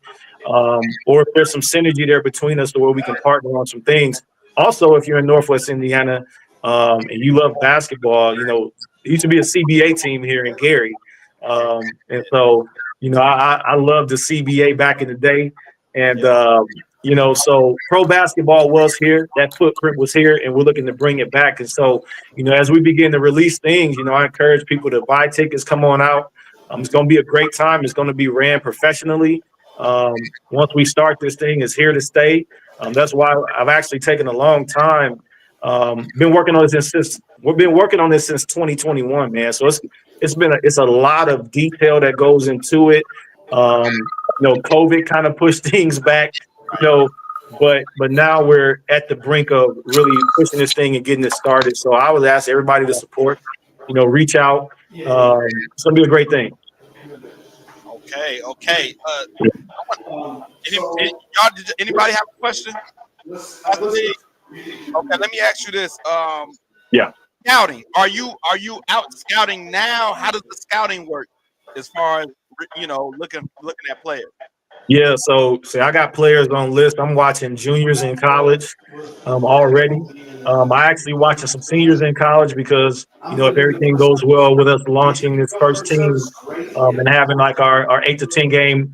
Or if there's some synergy there between us to where we can partner on some things. Also, if you're in Northwest Indiana and you love basketball, there used to be a CBA team here in Gary. And so, I loved the CBA back in the day. And, so pro basketball was here. That footprint was here, and we're looking to bring it back. And so, as we begin to release things, I encourage people to buy tickets, come on out. It's going to be a great time. It's going to be ran professionally. Once we start this thing, it's here to stay. That's why I've actually taken a long time. Been working on this since 2021, man. So it's a lot of detail that goes into it. COVID kind of pushed things back, but now we're at the brink of really pushing this thing and getting it started. So I would ask everybody to support, reach out. It's gonna be a great thing. Okay. Y'all, did anybody have a question? Okay, let me ask you this. Yeah. Scouting. Are you out scouting now? How does the scouting work as far as looking at players? Yeah, so I got players on list. I'm watching juniors in college already. I actually watching some seniors in college because, if everything goes well with us launching this first team and having like our 8 to 10 game,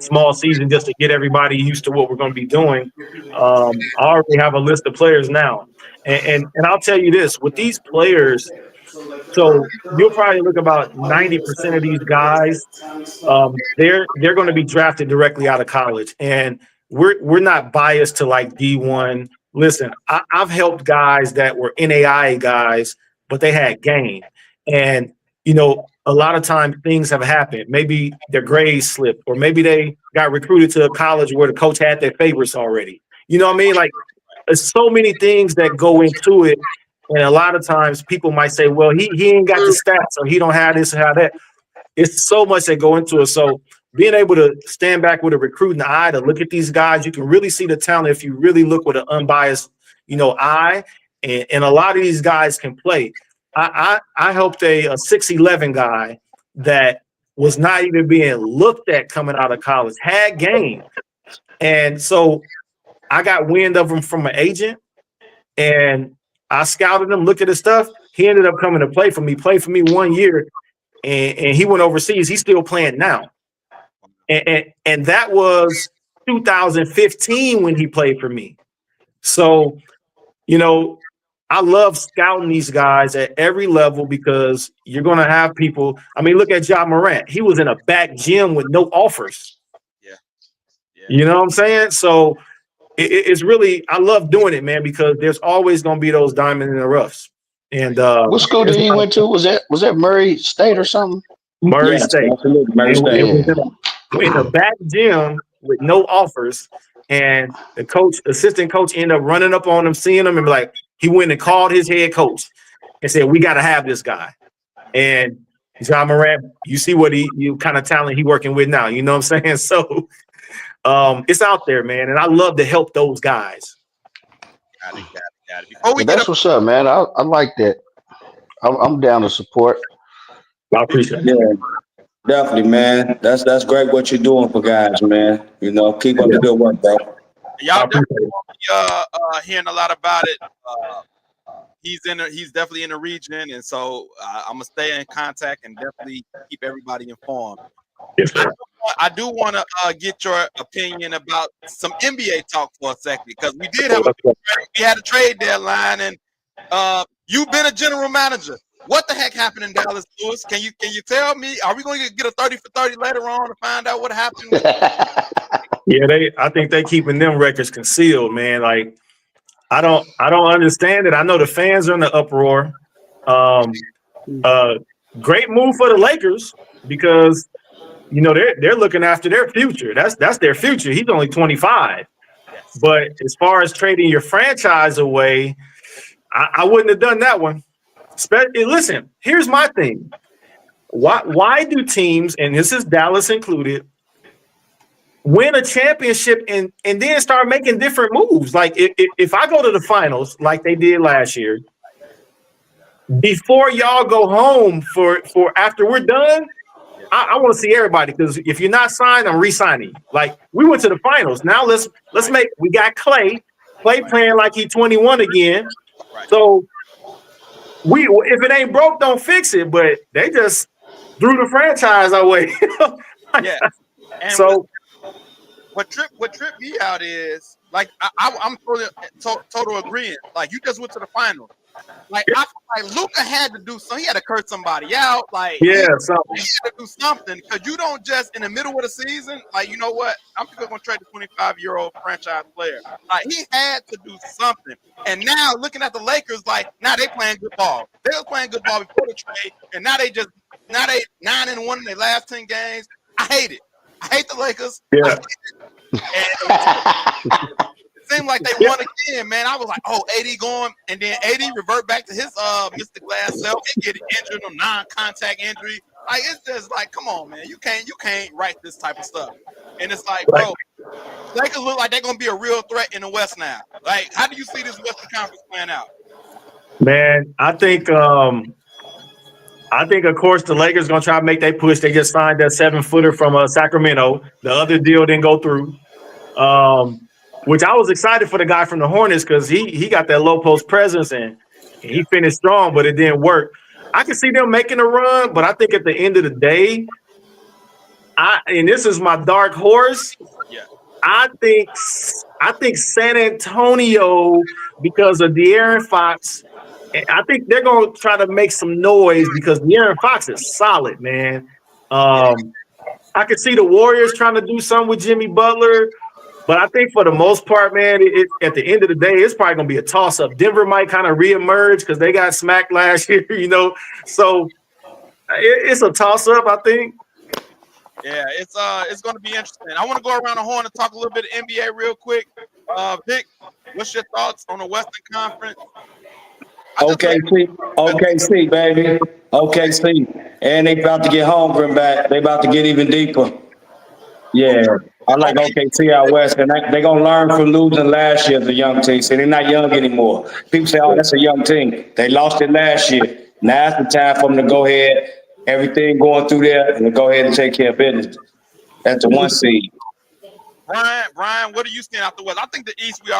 small season just to get everybody used to what we're going to be doing. I already have a list of players now. And I'll tell you this, with these players, so you'll probably look about 90% of these guys. They're going to be drafted directly out of college, and we're not biased to like D1. Listen, I've helped guys that were NAIA guys, but they had game, and a lot of times things have happened. Maybe their grades slipped, or maybe they got recruited to a college where the coach had their favorites already. You know what I mean? Like, there's so many things that go into it. And a lot of times people might say, well, he ain't got the stats, or he don't have this or have that. It's so much that go into it. So being able to stand back with a recruiting eye to look at these guys, you can really see the talent if you really look with an unbiased, eye. And a lot of these guys can play. I helped a 6'11" guy that was not even being looked at coming out of college, had game. And so I got wind of him from an agent, and I scouted him, looked at his stuff. He ended up coming to play for me, played for me 1 year, and he went overseas. He's still playing now. And that was 2015 when he played for me. So, I love scouting these guys at every level because you're going to have people. I mean, look at Ja Morant. He was in a back gym with no offers. Yeah. You know what I'm saying? So it's really, I love doing it, man, because there's always going to be those diamonds in the roughs. And What school did he went to? Was that Murray State or something? Murray Yes, State. absolutely. Murray State. It was in a back gym with no offers, and the assistant coach, ended up running up on him, seeing him, and be like, he went and called his head coach and said, "We got to have this guy." And Ja Morant, you see what you kind of talent he working with now. You know what I'm saying? So it's out there, man, and I love to help those guys. Got it. Before we That's what's up, man. I like that. I'm down to support. I appreciate it. Yeah, definitely, man. That's great what you're doing for guys, man. Keep up the good work, bro. y'all definitely hearing a lot about it he's definitely in the region, and so I'm gonna stay in contact and definitely keep everybody informed. Yes, I sir. do, I do want to get your opinion about some NBA talk for a second because we did have we had a trade deadline, and you've been a general manager. What the heck happened in Dallas, Lewis? Can you tell me? Are we going to get a 30 for 30 later on to find out what happened? Yeah, I think they keeping them records concealed, man. Like I don't understand it. I know the fans are in the uproar. Great move for the Lakers because they're looking after their future. That's their future. He's only 25. Yes. But as far as trading your franchise away, I wouldn't have done that one. Listen, here's my thing. Why do teams, and this is Dallas included, win a championship and then start making different moves? Like if I go to the finals like they did last year, before y'all go home for after we're done, I want to see everybody, because if you're not signed, I'm re-signing. Like we went to the finals. Now we got Clay playing like he's 21 again. Right. So if it ain't broke, don't fix it. But they just threw the franchise away. Yeah. And so what tripped me out is like I'm total agreeing. Like you just went to the finals. Like I feel like Luka had to do something. He had to curse somebody out. Like he had to do something, because you don't just in the middle of the season. Like, you know what? I'm just gonna trade the 25-year-old franchise player. Like he had to do something. And now looking at the Lakers, like now they playing good ball. They were playing good ball before the trade, and now they 9-1 in their last 10 games. I hate it. I hate the Lakers. Yeah. It seemed like they won again, man. I was like, oh, AD going, and then AD revert back to his Mr. Glass self and get injured on non-contact injury. Like it's just like, come on, man. You can't write this type of stuff. And it's like, bro, Lakers look like they're gonna be a real threat in the West now. Like, how do you see this Western Conference playing out? Man, I think of course the Lakers gonna try to make their push. They just signed that 7-footer from Sacramento. The other deal didn't go through. Which I was excited for the guy from the Hornets, because he got that low post presence and he finished strong, but it didn't work. I can see them making a run, but I think at the end of the day, and this is my dark horse. Yeah. I think San Antonio, because of De'Aaron Fox, I think they're going to try to make some noise because De'Aaron Fox is solid, man. I could see the Warriors trying to do something with Jimmy Butler. But I think for the most part, man, at the end of the day, it's probably going to be a toss-up. Denver might kind of reemerge because they got smacked last year, So it's a toss-up, I think. Yeah, it's going to be interesting. I want to go around the horn and talk a little bit of NBA real quick. Vic, what's your thoughts on the Western Conference? OKC, baby. OKC. And they about to get Holmgren back. They about to get even deeper. Yeah. I like OKC out west, and they're going to learn from losing last year as a young team. See, they're not young anymore. People say, oh, that's a young team. They lost it last year. Now it's the time for them to go ahead, everything going through there, and to go ahead and take care of business. That's the one seed. Brian, what are you seeing out the West? I think the East, we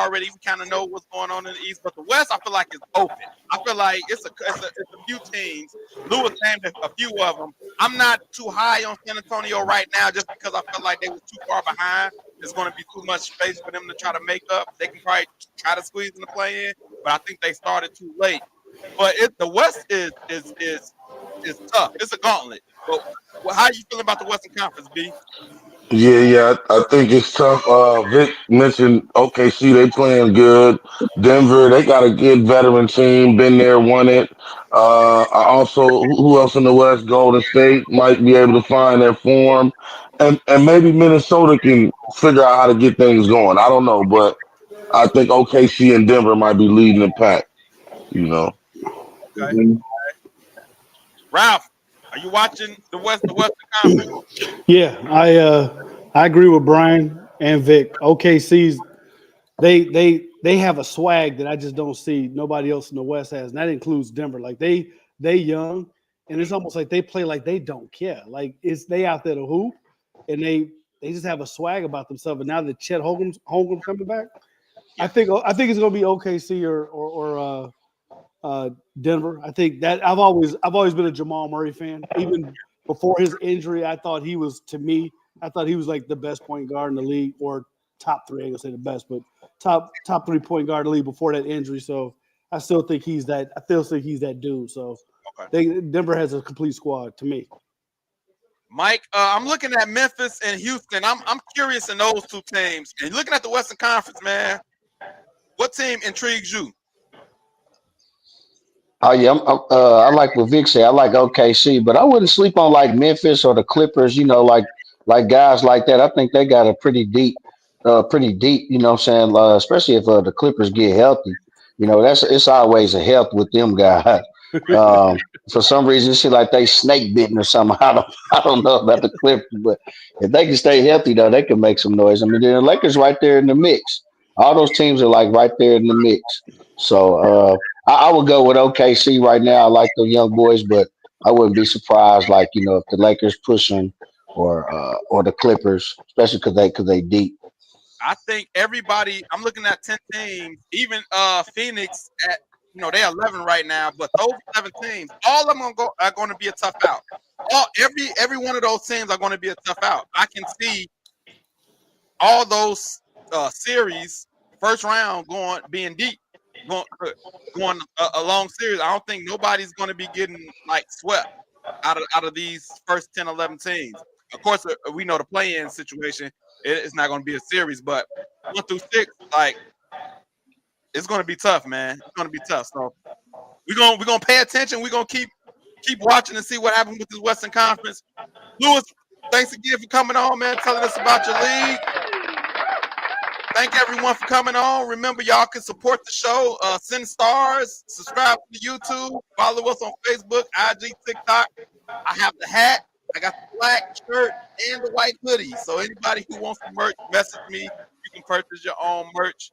kind of know what's going on in the East, but the West, I feel like it's open. I feel like it's a few teams. Lewis named a few of them. I'm not too high on San Antonio right now, just because I feel like they were too far behind. There's going to be too much space for them to try to make up. They can probably try to squeeze in the play-in, but I think they started too late. But the West is tough. It's a gauntlet. But how are you feeling about the Western Conference, B? Yeah, I think it's tough. Vic mentioned OKC, they playing good. Denver, they got a good veteran team, been there, won it. I also, who else in the West? Golden State might be able to find their form, and maybe Minnesota can figure out how to get things going. I don't know, but I think OKC and Denver might be leading the pack. Okay. Mm-hmm. Ralph, are you watching the Western Conference? Yeah, I agree with Brian and Vic. OKC's they have a swag that I just don't see nobody else in the West has, and that includes Denver. Like they young, and it's almost like they play like they don't care. Like it's they out there to hoop, and they just have a swag about themselves. And now that Chet Holmgren's coming back, I think it's gonna be OKC Denver. I think that I've always been a Jamal Murray fan. Even before his injury, I thought he was like the best point guard in the league, or top three. I ain't gonna say the best, but top 3 point guard in the league before that injury. So I still think he's that. I still think he's that dude. So Denver has a complete squad to me. Mike, I'm looking at Memphis and Houston. I'm curious in those two teams. And looking at the Western Conference, man, what team intrigues you? Oh yeah, I like what Vic said. I like OKC, but I wouldn't sleep on like Memphis or the Clippers. You know, like guys like that. I think they got a pretty deep. You know what I'm saying? Especially if the Clippers get healthy. You know, it's always a health with them guys. For some reason, it seems like they snake bitten or something. I don't know about the Clippers, but if they can stay healthy, though, they can make some noise. I mean, the Lakers right there in the mix. All those teams are like right there in the mix. So I would go with OKC right now. I like the young boys, but I wouldn't be surprised, like if the Lakers push them or the Clippers, especially because they deep. I think everybody. I'm looking at 10 teams, even Phoenix at they're 11 right now, but those 11 teams, all of them are going to be a tough out. Every one of those teams are going to be a tough out. I can see all those series first round being deep, going a long series. I don't think nobody's going to be getting like swept out of these first 10, 11 teams. Of course, we know the play-in situation. It's not going to be a series, but 1 through 6, like. It's gonna be tough, man. It's gonna be tough. So we're gonna pay attention. We're gonna keep watching and see what happens with this Western Conference. Lewis, thanks again for coming on, man. Telling us about your league. Thank everyone for coming on. Remember, y'all can support the show. Send stars. Subscribe to YouTube. Follow us on Facebook, IG, TikTok. I have the hat. I got the black shirt and the white hoodie. So anybody who wants some merch, message me. You can purchase your own merch.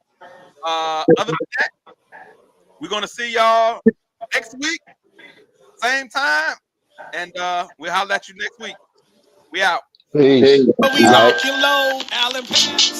Other than that, we're gonna see y'all next week, same time, and we'll holler at you next week. We out. Peace. We All right. lock and load, Allen Powell.